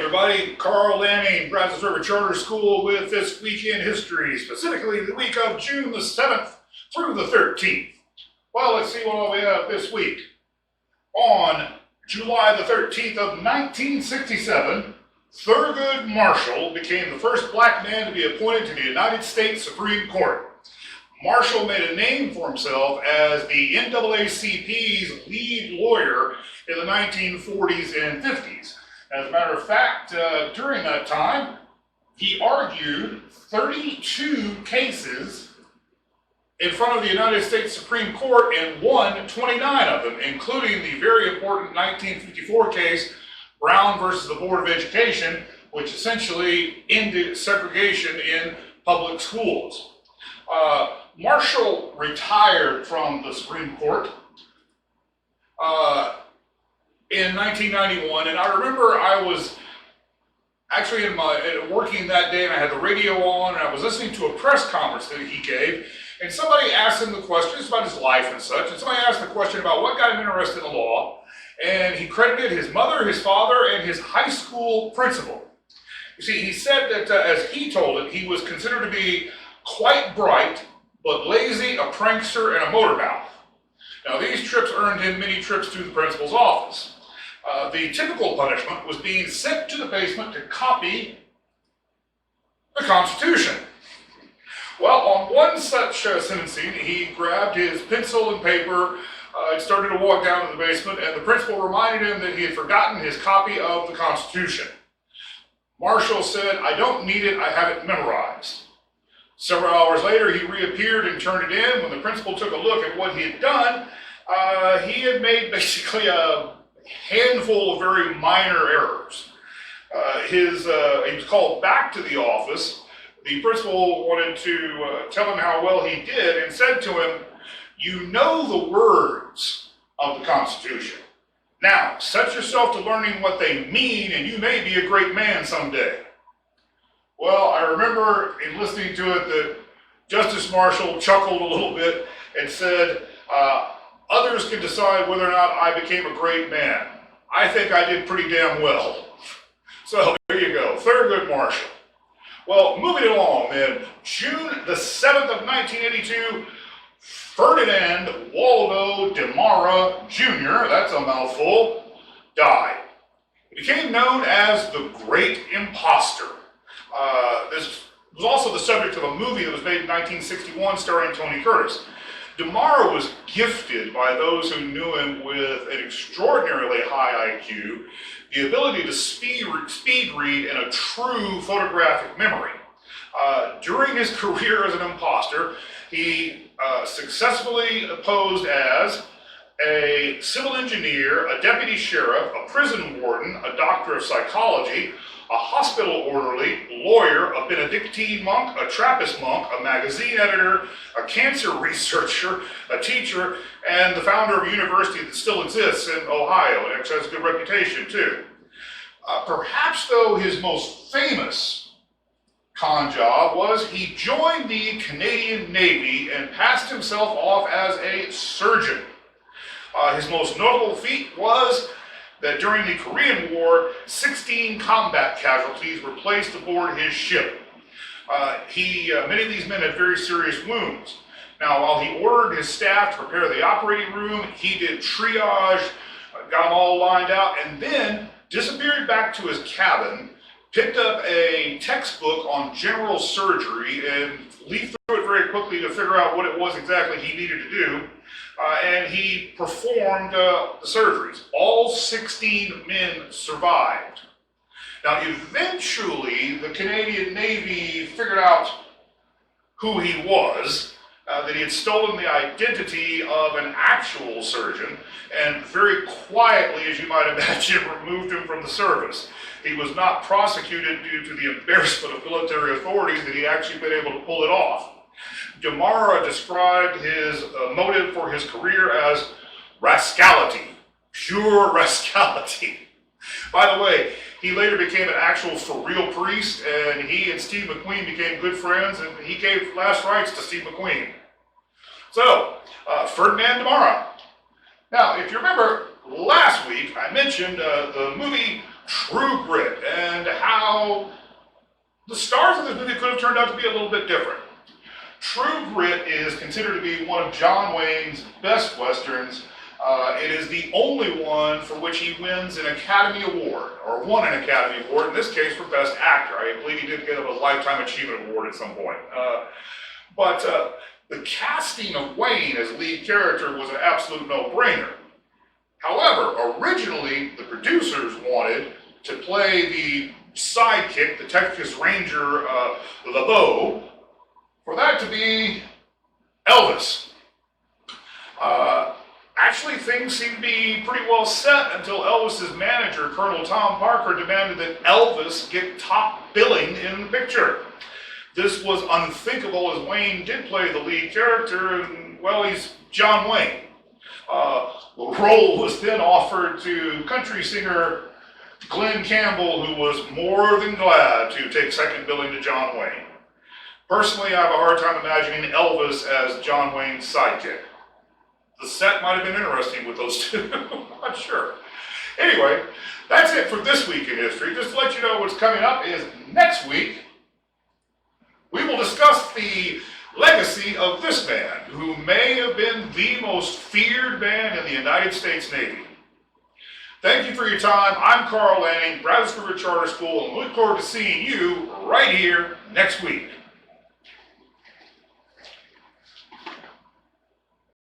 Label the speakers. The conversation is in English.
Speaker 1: everybody, Carl Lanning, Brazos River Charter School with this week in history, specifically the week of June the 7th through the 13th. Well, let's see what we have this week. On July the 13th of 1967, Thurgood Marshall became the first black man to be appointed to the United States Supreme Court. Marshall made a name for himself as the NAACP's lead lawyer in the 1940s and 50s. As a matter of fact, during that time, he argued 32 cases in front of the United States Supreme Court and won 29 of them, including the very important 1954 case, Brown versus the Board of Education, which essentially ended segregation in public schools. Marshall retired from the Supreme Court in 1991, and I remember I was actually working that day, and I had the radio on, and I was listening to a press conference that he gave, and somebody asked him the questions about his life and such, and somebody asked the question about what got him interested in the law, and he credited his mother, his father, and his high school principal. You see, he said that, as he told it, he was considered to be quite bright, but lazy, a prankster, and a motor mouth. Now, these trips earned him many trips to the principal's office. The typical punishment was being sent to the basement to copy the Constitution. Well, on one such sentencing, he grabbed his pencil and paper and started to walk down to the basement, and the principal reminded him that he had forgotten his copy of the Constitution. Marshall said, "I don't need it, I have it memorized." Several hours later, he reappeared and turned it in. When the principal took a look at what he had done, he had made basically a handful of very minor errors. He was called back to the office. The principal wanted to tell him how well he did and said to him, "You know the words of the Constitution. Now, set yourself to learning what they mean, and you may be a great man someday." Well, I remember in listening to it that Justice Marshall chuckled a little bit and said, "Others can decide whether or not I became a great man. I think I did pretty damn well." So there you go, Thurgood Marshall. Well, moving along then, June the 7th of 1982, Ferdinand Waldo de Mara Jr., that's a mouthful, died. He became known as the Great Imposter. This was also the subject of a movie that was made in 1961 starring Tony Curtis. De Mara was gifted by those who knew him with an extraordinarily high IQ, the ability to speed read, and a true photographic memory. During his career as an imposter, he successfully posed as a civil engineer, a deputy sheriff, a prison warden, a doctor of psychology, a hospital orderly, lawyer, a Benedictine monk, a Trappist monk, a magazine editor, a cancer researcher, a teacher, and the founder of a university that still exists in Ohio, and actually has a good reputation too. Perhaps, though, his most famous con job was he joined the Canadian Navy and passed himself off as a surgeon. His most notable feat was that during the Korean War, 16 combat casualties were placed aboard his ship. Many of these men had very serious wounds. Now, while he ordered his staff to prepare the operating room, he did triage, got them all lined out, and then disappeared back to his cabin, picked up a textbook on general surgery, and leafed through it very quickly to figure out what it was exactly he needed to do. And he performed the surgeries. All 16 men survived. Now, eventually, the Canadian Navy figured out who he was, that he had stolen the identity of an actual surgeon, and very quietly, as you might imagine, removed him from the service. He was not prosecuted due to the embarrassment of military authorities that he actually been able to pull it off. De Mara described his motive for his career as rascality, pure rascality. By the way, he later became an actual for-real priest, and he and Steve McQueen became good friends, and he gave last rites to Steve McQueen. So, Ferdinand de Mara. Now, if you remember, last week I mentioned the movie True Grit, and how the stars of this movie could have turned out to be a little bit different. True Grit is considered to be one of John Wayne's best westerns. It is the only one for which he wins an Academy Award, or won an Academy Award, in this case for Best Actor. I believe he did get a Lifetime Achievement Award at some point. But the casting of Wayne as lead character was an absolute no-brainer. However, originally the producers wanted to play the sidekick, the Texas Ranger LeBeau, for that to be Elvis. Actually, things seemed to be pretty well set until Elvis's manager, Colonel Tom Parker, demanded that Elvis get top billing in the picture. This was unthinkable, as Wayne did play the lead character, and, well, he's John Wayne. The role was then offered to country singer Glenn Campbell, who was more than glad to take second billing to John Wayne. Personally, I have a hard time imagining Elvis as John Wayne's sidekick. The set might have been interesting with those two, I'm not sure. Anyway, that's it for this week in history. Just to let you know what's coming up is next week, we will discuss the legacy of this man, who may have been the most feared man in the United States Navy. Thank you for your time. I'm Carl Lanning, Brazos River Charter School, and look forward to seeing you right here next week.